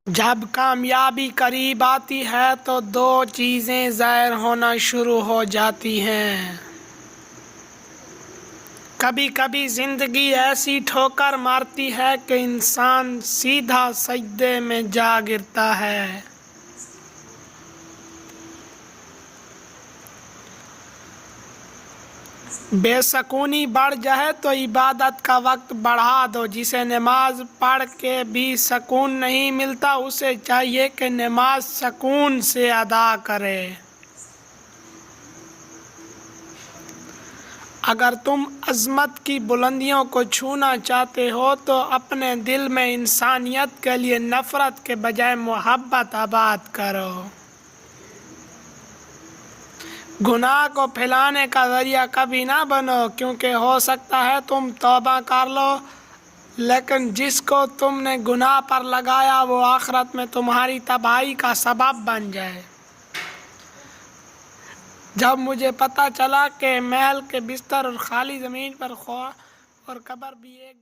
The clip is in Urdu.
جب کامیابی قریب آتی ہے تو دو چیزیں ظاہر ہونا شروع ہو جاتی ہیں۔ کبھی کبھی زندگی ایسی ٹھوکر مارتی ہے کہ انسان سیدھا سجدے میں جا گرتا ہے۔ بے سکونی بڑھ جائے تو عبادت کا وقت بڑھا دو۔ جسے نماز پڑھ کے بھی سکون نہیں ملتا اسے چاہیے کہ نماز سکون سے ادا کرے۔ اگر تم عظمت کی بلندیوں کو چھونا چاہتے ہو تو اپنے دل میں انسانیت کے لیے نفرت کے بجائے محبت آباد کرو۔ گناہ کو پھیلانے کا ذریعہ کبھی نہ بنو، کیونکہ ہو سکتا ہے تم توبہ کر لو لیکن جس کو تم نے گناہ پر لگایا وہ آخرت میں تمہاری تباہی کا سبب بن جائے۔ جب مجھے پتہ چلا کہ محل کے بستر اور خالی زمین پر خوا اور قبر بھی ایک